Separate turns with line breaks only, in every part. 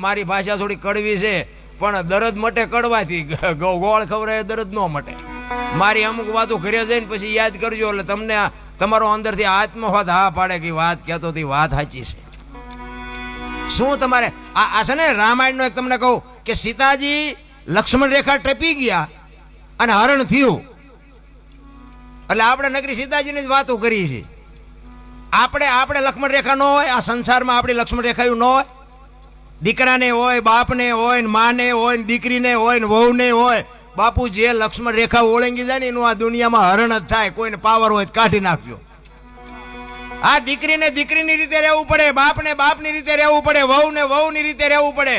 મારી ભાષા થોડી કડવી છે પણ દરદ મટે કડવાથી, ગોળ ખવડાવે દરદ ન મટે. મારી અમુક વાતો ઘરે જઈને પછી યાદ કરજો એટલે તમને તમારો અંદરથી આત્મવાદ હા પાડે કે વાત કહેતો હતી વાત સાચી છે. શું તમારે આ છે ને રામાયણનો એક તમને કહું કે સીતાજી લક્ષ્મણ રેખા ટપી ગયા અને હરણ થયું એટલે આપણે નગરી સીતાજીની જ વાતો કરી છે. આપણે લક્ષ્મણ રેખા ન હોય આ સંસારમાં, આપણી લક્ષ્મણ રેખાયું ન હોય. દીકરાને હોય, બાપને હોય, માને હોય, દીકરીને હોય, વહુને હોય. બાપુ જે લક્ષ્મણ રેખા ઓળંગી જાય ને એનું આ દુનિયામાં હરણ જ થાય. કોઈને પાવર હોય કાઢી નાખજો. આ દીકરીને દીકરીની રીતે રહેવું પડે, બાપને બાપની રીતે રહેવું પડે, વહુને વહુની રીતે રહેવું પડે.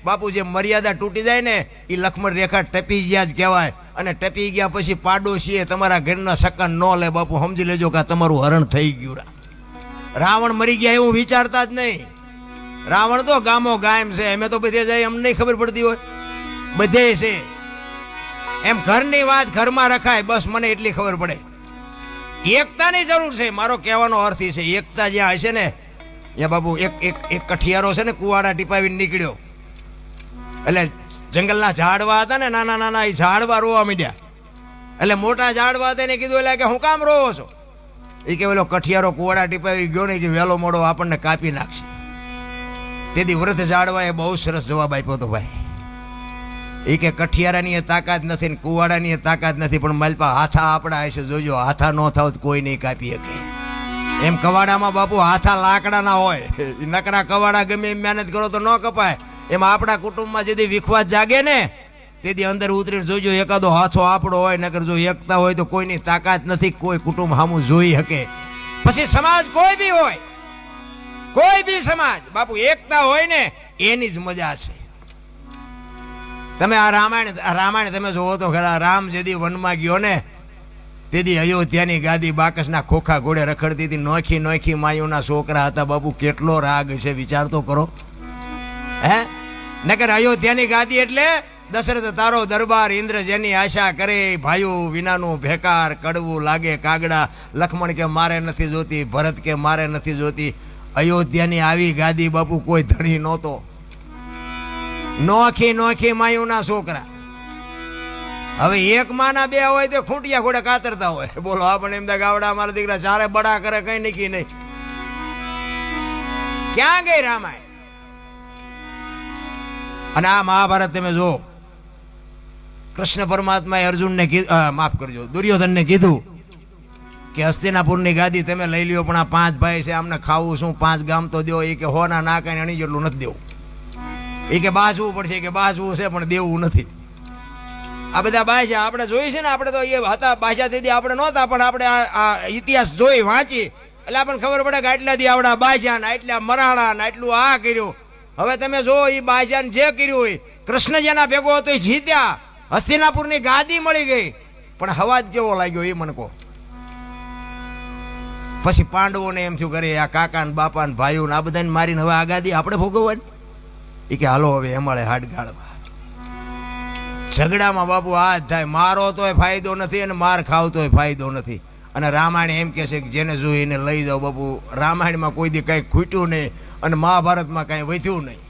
બાપુ જે મર્યાદા તૂટી જાય ને એ લક્ષ્મણ રેખા ટપી ગયા જ કહેવાય. અને ટપી ગયા પછી પાડોશીએ તમારા ઘરના સકન ન લે. બાપુ સમજી લેજો કે તમારું હરણ થઈ ગયું. રાવણ મરી ગયા એવું વિચારતા જ નહીં. રાવણ તો ગામો ગામ છે, અમે તો બધે જાય અમને ખબર પડતી હોય, બધે છે. એમ ઘરની વાત ઘરમાં રખાય, બસ મને એટલી ખબર પડે. એકતાની જરૂર છે. મારો કહેવાનો અર્થ એ છે એકતા જ્યાં હશે ને ત્યાં બાપુ એક કઠિયારો છે ને કુવાડા ટીપાવીને નીકળ્યો એટલે જંગલના ઝાડવા હતા ને નાના નાના એ ઝાડવા રોવા માંડ્યા. એટલે મોટા ઝાડવા હતા એને કીધું એટલે કે હું કામ રોવો છો? એ કે પેલો કઠિયારો કુવાડા ટીપાવી ગયો ને કે વહેલો મોડો આપણને કાપી નાખશે. તેથી વૃદ્ધ ઝાડવાએ બહુ સરસ જવાબ આપ્યો હતો ભાઈ. એ કે કઠિયારાની તાકાત નથી ને કુવાડાની તાકાત નથી, પણ માલપા હાથા આપણા હશે. જોજો હાથા ન થાવ તો કોઈ નહીં કાપી શકે. એમ કવાડામાં બાપુ હાથા લાકડાના હોય, નકરા કવાડા ગમે એમ મહેનત કરો તો ન કપાય. એમાં આપણા કુટુંબમાં જેથી વિખવાદ જાગે ને તેથી અંદર ઉતરીને જોજો એકાદો હાથો આપણો હોય. નકર જો એકતા હોય તો કોઈની તાકાત નથી, કોઈ કુટુંબ સામું જોઈ શકે. પછી સમાજ કોઈ બી હોય, કોઈ બી સમાજ બાપુ એકતા હોય ને એની જ મજા છે. તમે આ રામાયણ તમે જોવો તો ખરા. રામ જેદી વનમાં ગયો ને તેથી અયોધ્યાની ગાદી બાકસના ખોખા ઘોડે રખડતી હતી. નોખી નોખી માયુના છોકરા હતા. બાપુ કેટલો રાગ છે વિચાર તો કરો. હે નકર અયોધ્યાની ગાદી એટલે દશરથ તારો દરબાર, ઇન્દ્ર જેની આશા કરે, ભાઈઓ વિનાનું ભેકાર, કડવું લાગે કાગડા. લક્ષ્મણ કે મારે નથી જોતી, ભરત કે મારે નથી જોતી. અયોધ્યાની આવી ગાદી બાપુ કોઈ ધણી નહોતો. નોખી નોખી માયુના છોકરા. હવે એક માના બે હોય તો ખૂંટિયા ઘોડે કાતરતા હોય. બોલો આપણે એમ ગાવડા મારા દીકરા ચારે બડા કરે, કઈ નીકી નહીં. ક્યાં ગઈ રામાયણ? અને આ મહાભારત તમે જો, કૃષ્ણ પરમાત્માએ અર્જુનને માફ કરજો દુર્યોધનને કીધું કે હસ્તિનાપુરની ગાદી તમે લઈ લ્યો, પણ આ 5 ભાઈ છે આમને ખાવું શું, 5 ગામ તો દો. એ કે હોના ના કઈ અણી જેટલું નથી દેવું. એ કે બાજવું પડશે, કે બાજવું છે પણ દેવું નથી. આ બધા બાજા આપણે જોઈ છે ને, આપણે તો એ હતા બાજા તેથી આપણે નહોતા, પણ આપણે આ ઇતિહાસ જોઈ વાંચી એટલે આપણને ખબર પડે કે આટલા દી આવડા બાજા ને આટલા મરાણા ને આટલું આ કર્યું. હવે તમે જો એ બાજાને જે કર્યું હોય, કૃષ્ણ જેના ભેગો હતો એ જીત્યા, હસ્તિનાપુરની ગાદી મળી ગઈ. પણ હવાજ કેવો લાગ્યો એ મને કહો. પછી પાંડવોને એમ થયું કરે આ કાકા ને બાપા ને ભાઈઓ ને આ બધાને મારીને હવે આ ગાદી આપણે ભોગવવાની. એ કે હાલો હવે એમાળે હાડ ગાળવા. ઝઘડામાં બાપુ આ જ થાય. મારો તોય ફાયદો નથી અને માર ખાવ તોય ફાયદો નથી. અને રામાયણ એમ કે છે કે જેને જોઈ એને લઈ જાઓ. બાપુ રામાયણમાં કોઈ દી કઈ ખૂટ્યું નહીં અને મહાભારતમાં કઈ વધ્યું નહીં.